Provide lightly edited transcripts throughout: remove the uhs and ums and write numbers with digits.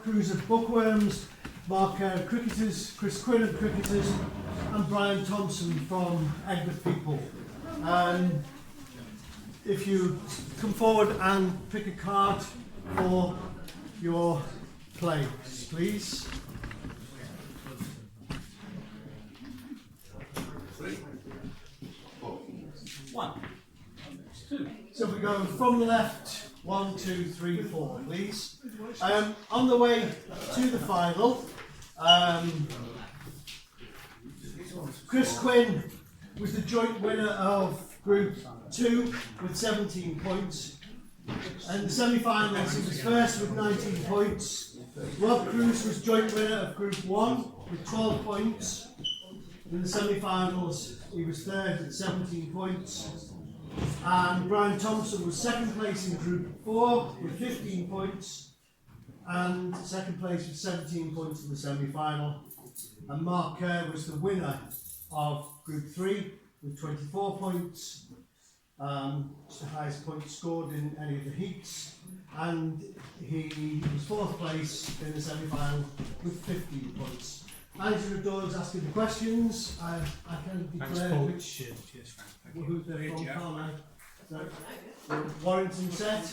Cruz of Bookworms, Mark Kerr of Cricketers, Chris Quinn of Cricketers, and Brian Thompson from Egbert People. If you come forward and pick a card for your plays, please. 3, 4, 1, 2. So we go from the left, 1, 2, 3, 4, please. On the way to the final, Chris Quinn was the joint winner of Group 2 with 17 points. And the semi-finals, he was first with 19 points. Rob Cruz was joint winner of Group 1 with 12 points. In the semi-finals, he was third with 17 points. And Brian Thompson was second place in Group 4 with 15 points. And second place with 17 points in the semi-final. And Mark Kerr was the winner of Group 3 with 24 points. It's the highest point scored in any of the heats, and he was fourth place in the semi-final with 15 points. Angela Doyle's asking the questions. I can declare which who they're from, can't I? So, Warrington set.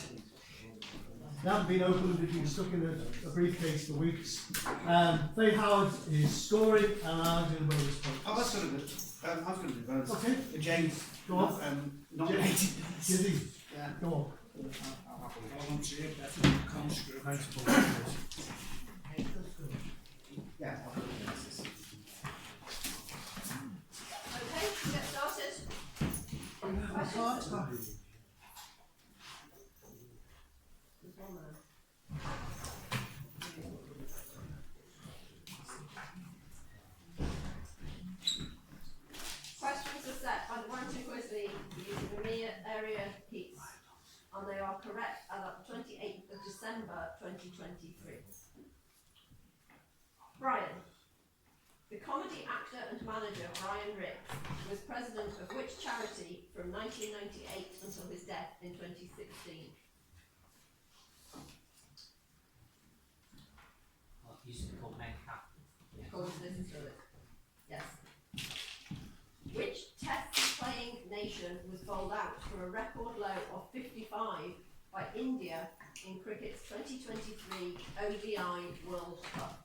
They haven't been opened, they've been stuck in a briefcase for weeks. Faye Howard is scoring, and I'm doing bonus points. Oh, that's sort of good. I was going to do bonus. Okay. James. Go on. Nominated. Giddy. Yeah. Go on. I want to hear that conscript. Yeah. Okay, get started. Questions? Questions are set by the Liverpool Quiz League using the MIMIR area heats, and they are correct as of 28th of December 2023. Brian. The comedy actor and manager Brian Ricks was president of which charity from 1998 until his death in 2016? Well, it used to be called Medcap. Of course, this is true. Yes. Which test playing nation was bowled out for a record low of 55 by India in cricket's 2023 ODI World Cup?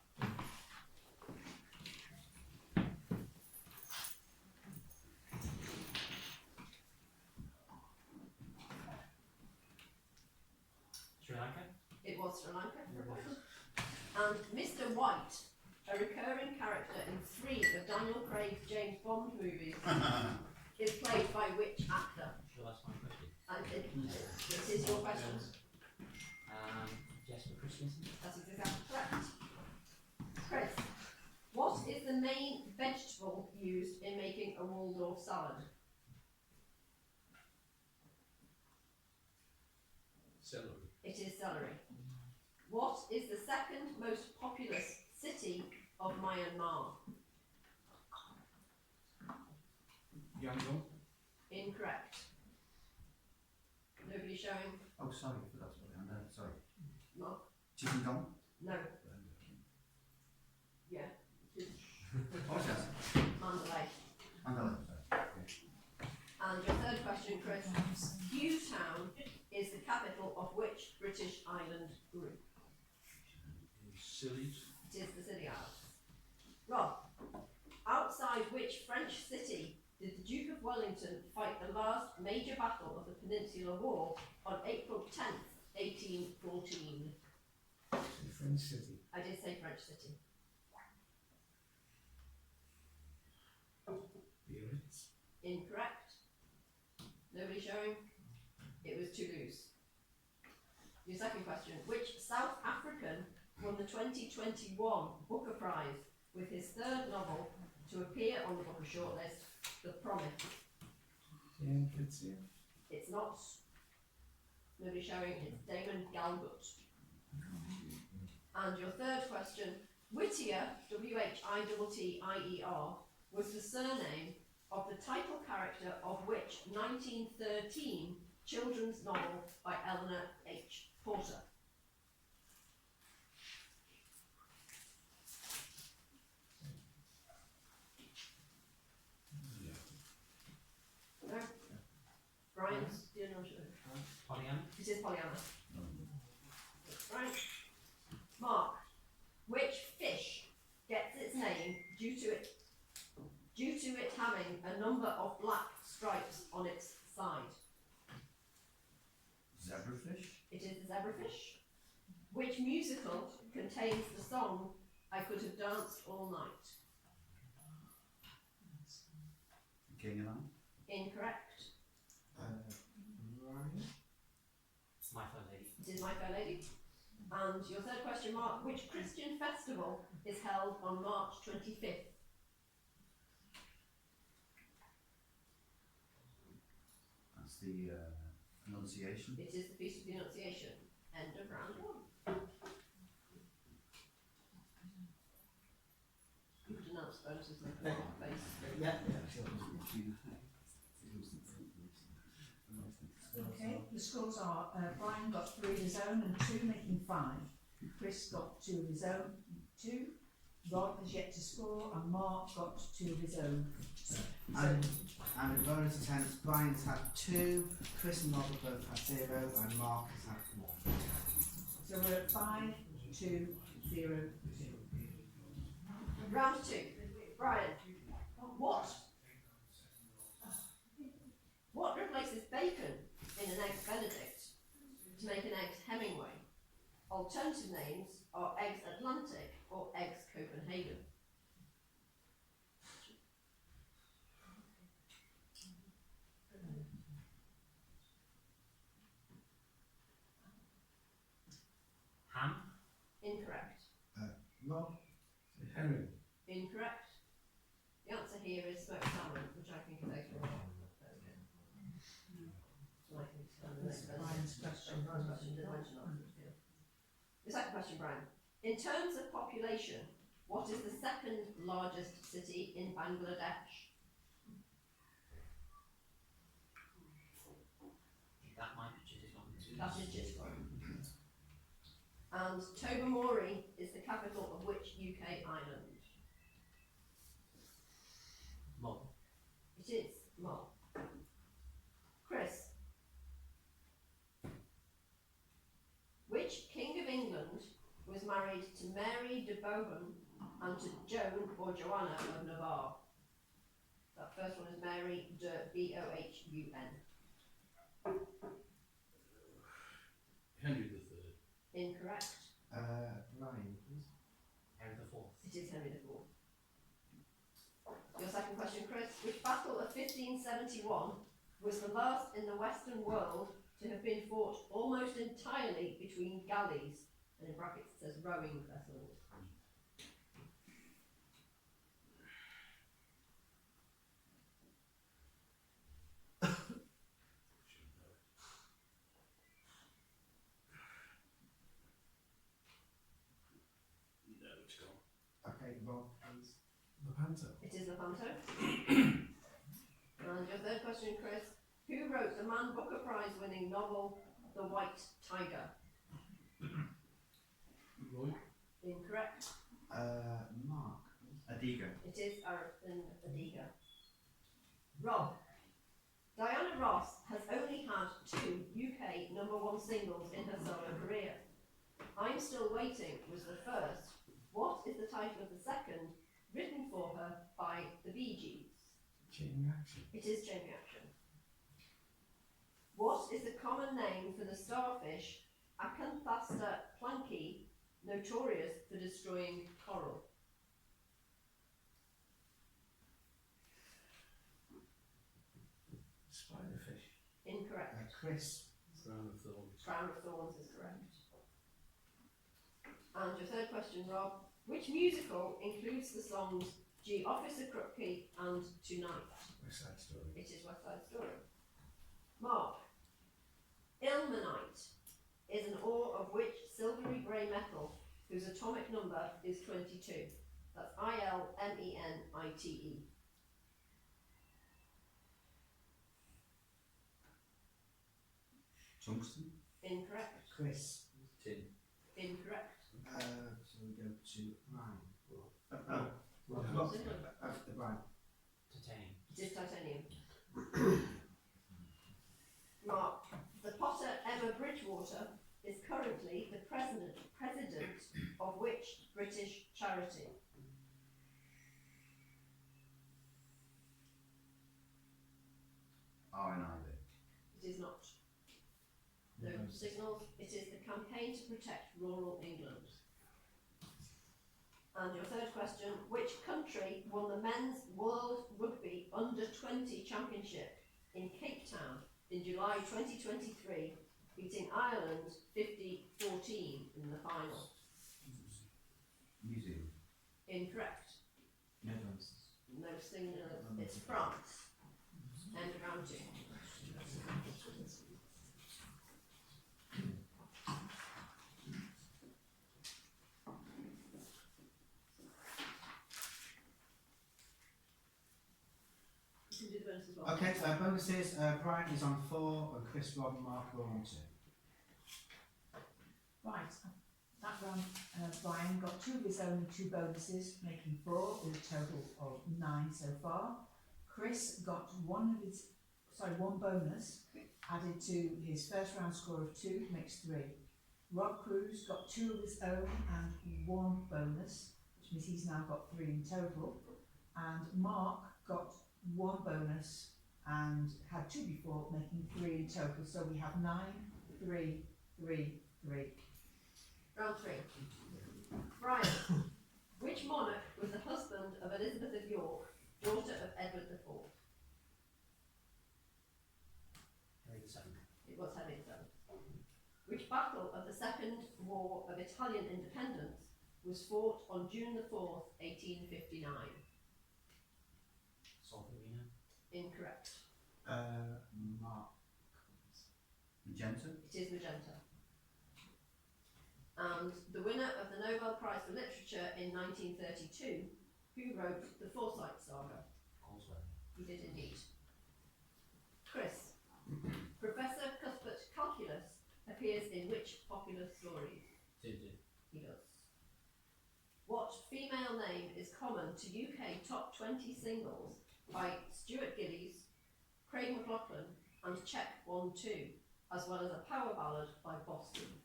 Sri Lanka? It was Sri Lanka. And Mr. White, a recurring character in 3 of Daniel Craig's James Bond movies, is played by which actor? Sure, that's my question. And this is your question. Jesper Christensen? That is exactly correct. Chris, what is the main vegetable used in making a Waldorf salad? Celery. It is celery. What is the second most populous city of Myanmar? Yangon. Incorrect. Nobody showing? Oh, sorry, I forgot to put it on there. Sorry. Mark? Chittagong? No. Yeah. What was that? Mandalay. Mandalay. And your third question, Chris. Hughes-town is the capital of which British island group? Scillies. It is the Scilly Islands. Rob, outside which French city did the Duke of Wellington fight the last major battle of the Peninsular War on April 10th, 1814? French city. I did say French city. Biarritz. Incorrect. Nobody showing? It was Toulouse. Your second question. Which South African won the 2021 Booker Prize with his third novel to appear on the Booker shortlist, The Promise? It's not. Nobody showing. It's Damon Galgut. And your third question. Whittier, Whittier, was the surname of the title character of which 1913 children's novel by Eleanor H. Porter? or should I? Polyam. It is polyamorous. That's right. Mark, which fish gets its name due to it having a number of black stripes on its side? Zebrafish. It is the zebrafish. Which musical contains the song I Could Have Danced All Night? King and Incorrect. Ryan. My Fair Lady. It is My Fair Lady. And your third question, Mark, which Christian festival is held on March 25th? That's the Annunciation. It is the Feast of the Annunciation. End of round one. You could announce bonuses like a mark face. Yeah. Okay, the scores are Brian got 3 of his own and 2, making 5. Chris got 2 of his own, 2. Rob has yet to score, and Mark got 2 of his own. And in bonus attempts, Brian's had 2, Chris and Rob have both had 0, and Mark has had 1. So we're at 5, 2, 0, 2. Round 2. Brian, what replaces bacon in an eggs Benedict to make an eggs Hemingway? Alternative names are eggs Atlantic or eggs Copenhagen. Ham. Incorrect. Rob? Herring. Incorrect. The answer here is smoked salmon, which I think is eggs raw. There we go. So I think it's kind of That's eggs Brian's Benedict. question. Brian's question. Didn't mention that. The second question, Brian. In terms of population, what is the second largest city in Bangladesh? That might be just one too. That is Chittagong. And Tobermory is the capital of which UK island? Mull. It is Mull. Chris. Which King of England was married to Mary de Bohun and to Joan or Joanna of Navarre? That first one is Mary de B-O-H-U-N. Henry the Third. Incorrect. Ryan, please. Henry the Fourth. It is Henry IV. Your second question, Chris. Which battle of 1571 was the last in the Western world to have been fought almost entirely between galleys? And in brackets it says rowing vessels. Should know it. No, it's gone. Okay, Rob, please. Lepanto. It is Lepanto. And your third question, Chris. Who wrote the Man Booker Prize winning novel The White Tiger? Roy. Incorrect. Mark, please. Adiga. It is Arifin Adiga. Rob. Diana Ross has only had 2 UK #1 singles in her solo career. I'm Still Waiting was the first. What is the title of the second, written for her by the Bee Gees? Chain Reaction. It is Chain Reaction. What is the common name for the starfish Acanthasta planki, notorious for destroying coral? Spiderfish. Incorrect. Chris. Crown of Thorns. Crown of Thorns is correct. And your third question, Rob. Which musical includes the songs G Officer Krupke and Tonight? West Side Story. It is West Side Story. Mark. Ilmenite is an ore of which silvery grey metal whose atomic number is 22. That's I-L-M-E-N-I-T-E. Tungsten. Incorrect. Chris. Tin. Incorrect. So we go to Ryan. Rob. Ryan. Titanium. It is titanium. Mark. daughter is currently the president of which British charity? RNIB. It is not. No signals. It is the Campaign to Protect Rural England. And your third question, which country won the Men's World Rugby Under-20 Championship in Cape Town in July 2023, beating Ireland 50-14 in the final? New Zealand. Incorrect. Netherlands. No signal. It's France. End of round 2. You can do the bonus as well. Okay, bonuses. Brian is on 4 and Chris, Rob and Mark are all on 2. Right, that round, Brian got 2 of his own and 2 bonuses, making 4 with a total of 9 so far. Chris got one bonus added to his first round score of 2, makes 3. Rob Cruz got 2 of his own and 1 bonus, which means he's now got 3 in total. And Mark got 1 bonus and had 2 before, making 3 in total. So we have 9, 3, 3, 3. Round 3. Brian, which monarch was the husband of Elizabeth of York, daughter of Edward IV? Harry VII. It was Henry VII. Which battle of the Second War of Italian Independence was fought on June the 4th, 1859? Solferino. Incorrect. Mark. Magenta. It is Magenta. And the winner of the Nobel Prize for Literature in 1932, who wrote the Forsyte Saga? Galsworthy. He did indeed. Chris, Professor Cuthbert Calculus appears in which popular stories? Tintin. He does. What female name is common to UK top 20 singles by Stuart Gillies, Craig McLachlan and Check 1-2, as well as a power ballad by Boston?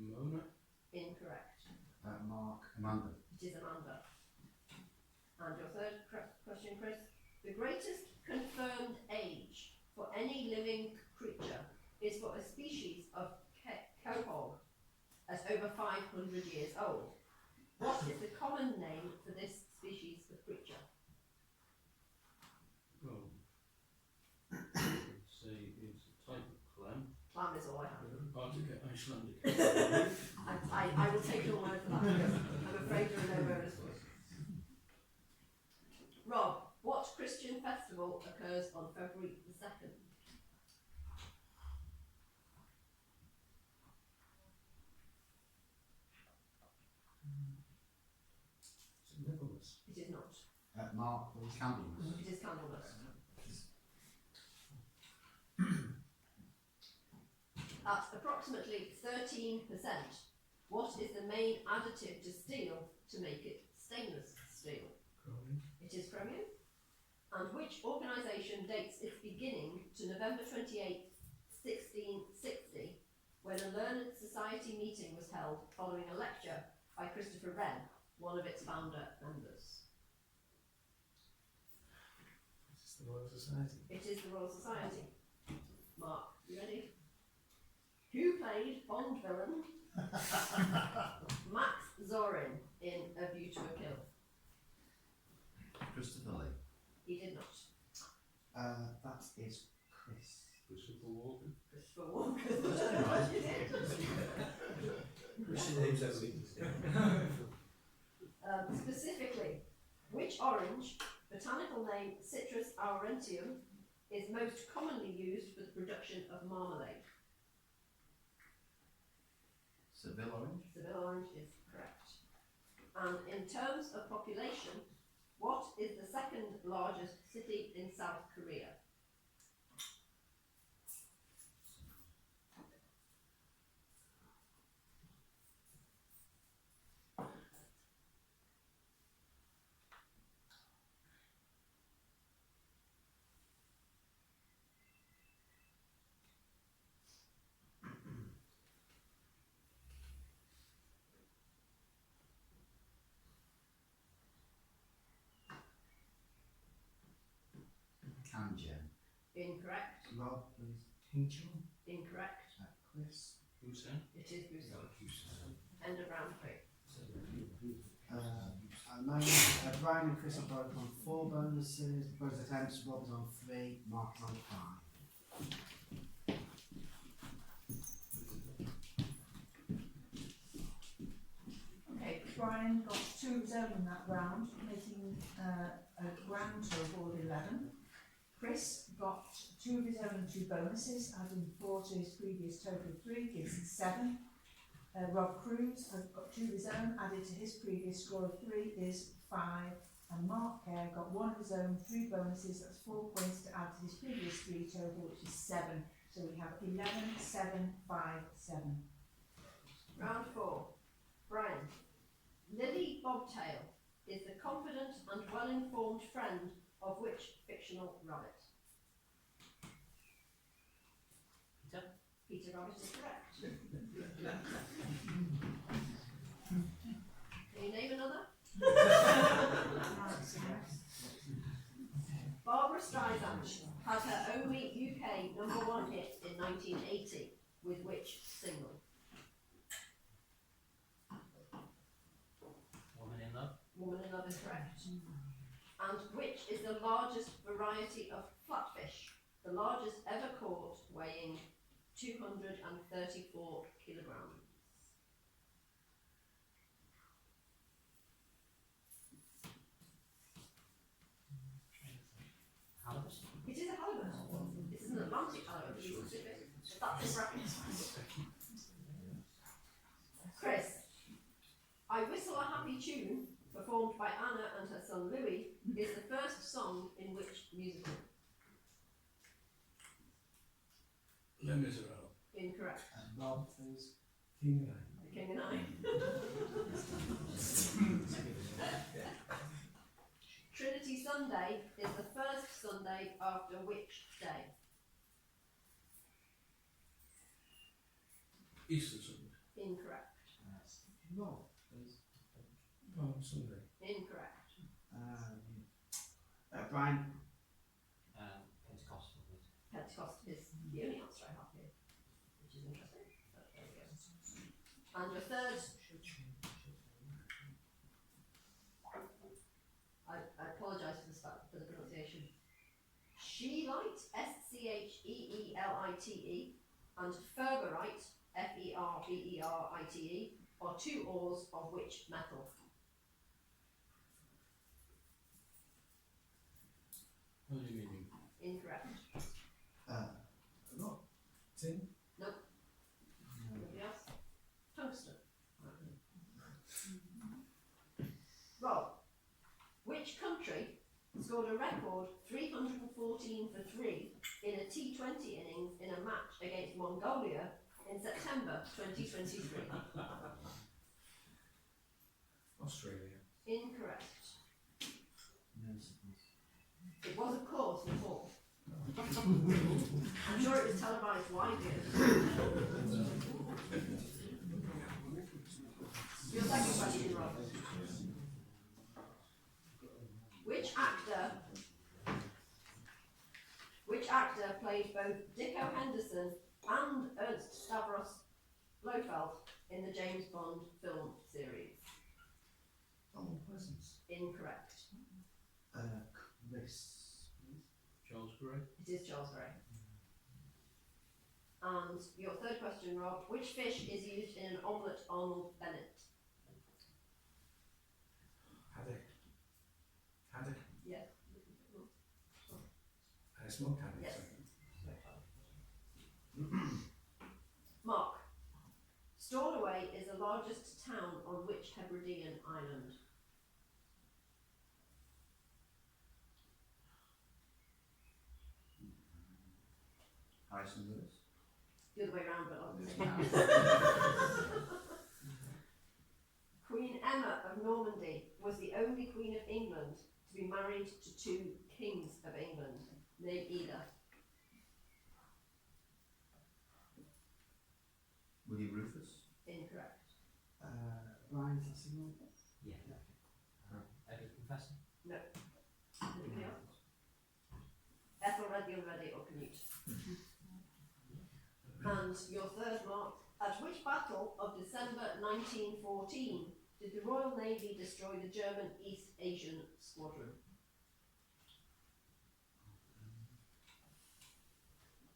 Mona. Incorrect. Mark. Amanda. It is Amanda. And your third question, Chris. The greatest confirmed age for any living creature is for a species of quahog as over 500 years old. What is the common name for this species of creature? Well, it's a type of clam. Clam is all I have. Arctic, Icelandic. I will take your word for that because I'm afraid there are no bonus points. Rob, what Christian festival occurs on February the 2nd? It's Nicholas. It is not. Mark. Candlemas. It is Candlemas. At approximately 13%, what is the main additive to steel to make it stainless steel? Chromium. It is chromium. And which organisation dates its beginning to November 28, 1660, when a learned society meeting was held following a lecture by Christopher Wren, one of its founder members? It's the Royal Society. It is the Royal Society. Mark, you ready? Who played Bond villain Max Zorin in A View to a Kill? Christopher Lee. He did not. That is Chris. Christopher Walken. Christopher Walken. You did. Christian names only. Specifically, which orange, botanical name Citrus aurantium, is most commonly used for the production of marmalade? Seville Orange. Seville orange is correct. And in terms of population, what is the second largest city in South Korea? Cangen. Incorrect. Rob, please. Hinchon. Incorrect. Chris. Busan. It is Busan. End of round 3. At the moment, Brian and Chris are both on 4 bonuses. Bonus attempts. Rob is on 3. Mark is on 5. Okay, Brian got 2 of his own in that round, making a grand total of 11. Chris got 2 of his own and 2 bonuses, adding 4 to his previous total of 3, gives 7. Rob Cruz has got 2 of his own, added to his previous score of 3 is 5. And Mark Kerr got 1 of his own, 3 bonuses, that's 4 points to add to his previous 3 total, which is 7. So we have 11, 7, 5, 7. Round 4. Brian. Lily Bobtail is the confident and well-informed friend of which fictional rabbit? Peter? Peter Rabbit is correct. Can you name another? Barbara Streisand had her only UK #1 hit in 1980 with which single? Woman in Love? Woman in Love is correct. And which is the largest variety of flatfish? The largest ever caught, weighing 234 kilograms. Halibut? It is a halibut. This is an Atlantic halibut, to be specific. That's in brackets. Chris. I Whistle a Happy Tune, performed by Anna and her son Louis, is the first song in which musical? Les Miserables. Incorrect. Rob, please. King Eye. The King and I. Trinity Sunday is the first Sunday after which day? Easter Sunday. Incorrect. Rob, please. Palm Sunday. Incorrect. Brian. Pentecostal. Pentecost is the only answer I have here, which is interesting. But there we go. And your third, I apologise for the pronunciation. Scheelite, Scheelite, and Ferberite, Ferberite, are 2 ores of which metal? Aluminium. Incorrect. Rob. Tin. Anybody else? Tungsten. Rob, which country scored a record 314 for 3 in a T20 innings in a match against Mongolia in September 2023? Australia. Incorrect. No. It was, of course, Nepal. I'm sure it was televised widely. Your second question, Rob. Which actor played both Dicko Henderson and Ernst Stavros Blofeld in the James Bond film series? Donald Pleasance. Incorrect. Chris. Charles Gray. It is Charles Gray. And your third question, Rob. Which fish is used in an omelette Arnold Bennett? Haddock. Yeah. Smoked haddock. Yes. Mark. Stornoway is the largest town on which Hebridean island? Harrison Lewis. The other way around, but not the same. Queen Emma of Normandy was the only Queen of England to be married to 2 Kings of England. Name either. William Rufus. Incorrect. Ryan, is that signal? Yeah. Edward Confessor? Anybody else? read the unready or commute. And your third mark, at which battle of December 1914 did the Royal Navy destroy the German East Asian Squadron?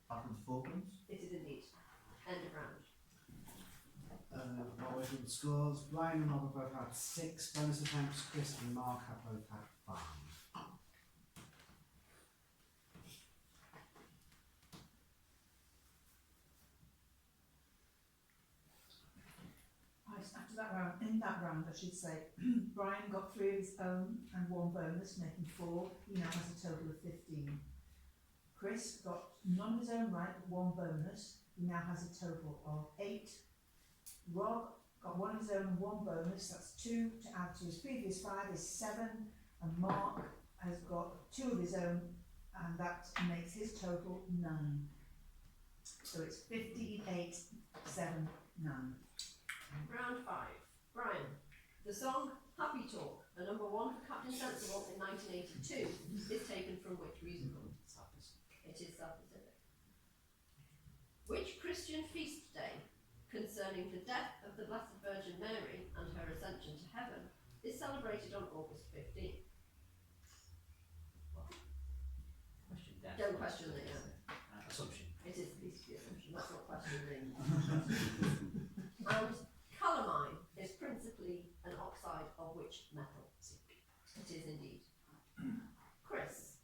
Battle of the Falklands. It is indeed. End of round. While we're doing scores, Brian and Robert both had 6 bonus attempts, Chris and Mark have both had 5. Right, after that round, in that round I should say, Brian got 3 of his own and 1 bonus, making 4. He now has a total of 15. Chris got none of his own right, but 1 bonus. He now has a total of 8. Rob got 1 of his own and 1 bonus. That's 2 to add to his previous 5 is 7. And Mark has got 2 of his own, and that makes his total 9. So it's 15, 8, 7, 9. Round 5. Brian, the song Happy Talk, a number 1 for Captain Sensible in 1982, is taken from which musical? It is South Pacific. Which Christian feast day, concerning the death of the Blessed Virgin Mary and her ascension to heaven, is celebrated on August 15th? Question death. Don't question it, yeah. Assumption. It is the Feast of the Assumption, that's not questioning. And calamine is principally an oxide of which metal? It is indeed. Chris,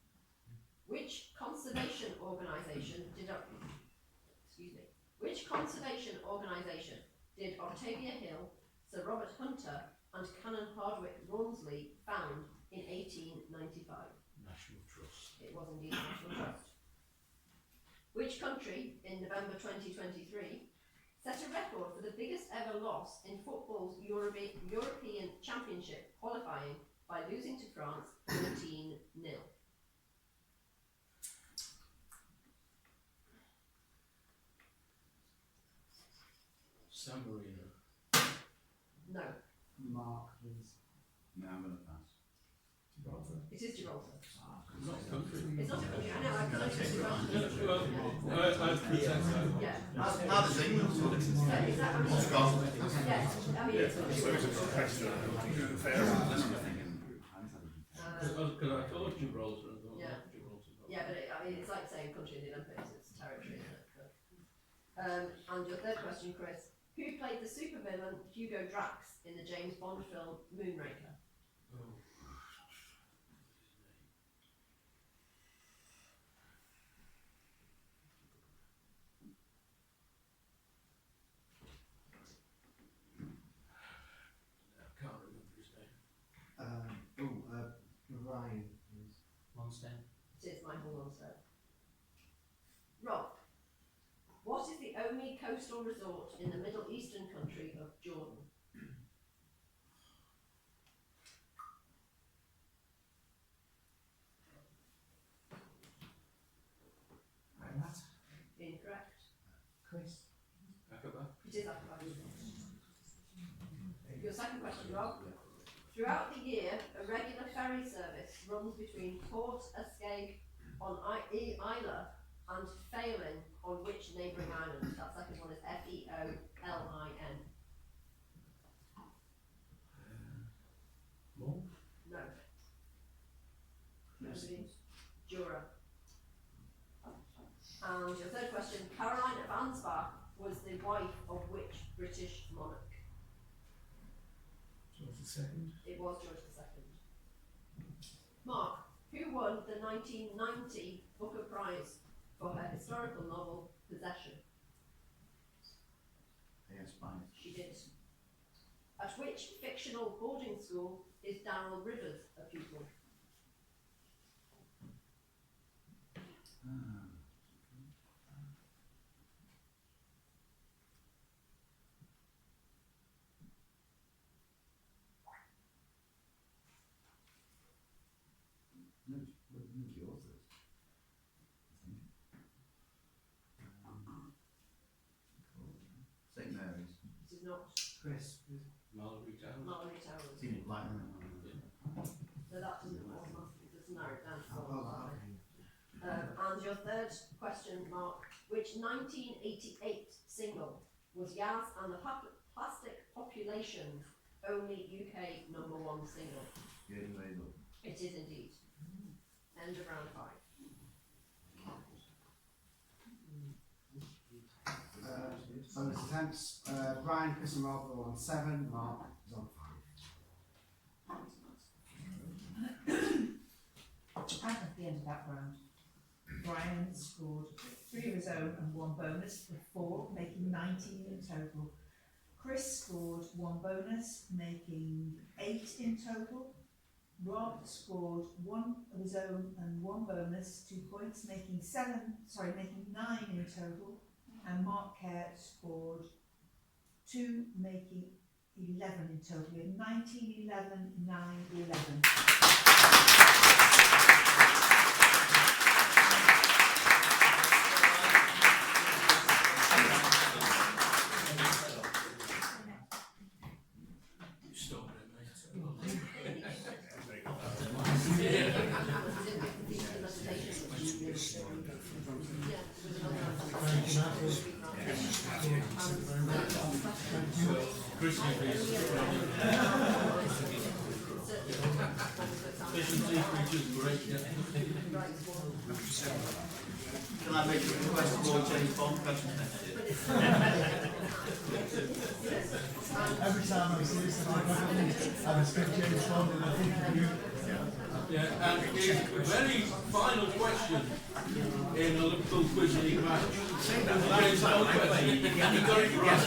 which conservation organisation did Octavia Hill, Sir Robert Hunter, and Canon Hardwicke Rawnsley found in 1895? National Trust. It was indeed the National Trust. Which country, in November 2023, set a record for the biggest ever loss in football's European Championship qualifying by losing to France 14-0? San Marino. No, Mark, please. No, I'm going to pass. Gibraltar. it is Gibraltar. Not a country. It's not a country, I know, I can only just Well, I'd pretend so. Yeah. How does England talk? Yeah, exactly. I mean, Scotland. yes, I mean, it's Because I thought Gibraltar. I thought Yeah. Gibraltar. yeah, but I mean, it's like saying country in the Olympics, it's territory, isn't it? And your third question, Chris. Who played the supervillain Hugo Drax in the James Bond film Moonraker? Oh. I can't remember his name. Ryan, please. Monster. It is Michael Lonsdale. Rob, what is the only coastal resort in the Middle Eastern country of Jordan? Matt. Incorrect. Chris. Aqaba. It is Aqaba. Your second question, Rob. Throughout the year, a regular ferry service runs between Port Ascaig on Isla and Failing on which neighbouring island? That second one is Feolin. More? No. Nobody? Jura. And your third question, Caroline of Ansbach was the wife of which British monarch? George II. It was George II. Mark, who won the 1990 Booker Prize for her historical novel Possession? Yes, fine. She did. At which fictional boarding school is Darrell Rivers a pupil? Who's the authors? St Mary's. It is not Chris, please. Mallory Town. Mallory Towers. Seen it like So that doesn't automatically just narrow it down to Oh, one. okay. And your third question, Mark. Which 1988 single was Yaz and the Plastic Population's only UK #1 single? Getting laid up. It is indeed. End of round 5. Bonus attempts. Brian, Chris and Rob are on 7. Mark is on 5. And at the end of that round, Brian scored 3 of his own and 1 bonus for 4, making 19 in total. Chris scored 1 bonus, making 8 in total. Rob scored 1 of his own and 1 bonus, 2 points, making 9 in total. And Mark Kerr scored 2, making 11 in total. We have 19, 11, 9, 11. You stole it, mate. Can I make a request to all James Bond questions next year? Every time I see this, I'm a skip James Bond and I think of you. Yeah, and his very final question in a Liverpool Quiz League match. James Bond question. And he got it right.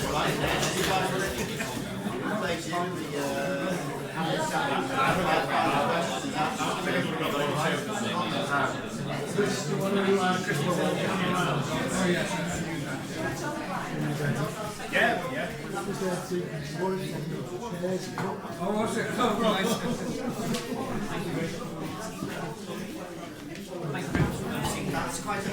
Thank Chris, do you want to Chris will walk around? Oh Yeah. That was their secret voice on the chairs. Oh, was it? Oh, right. That's quite a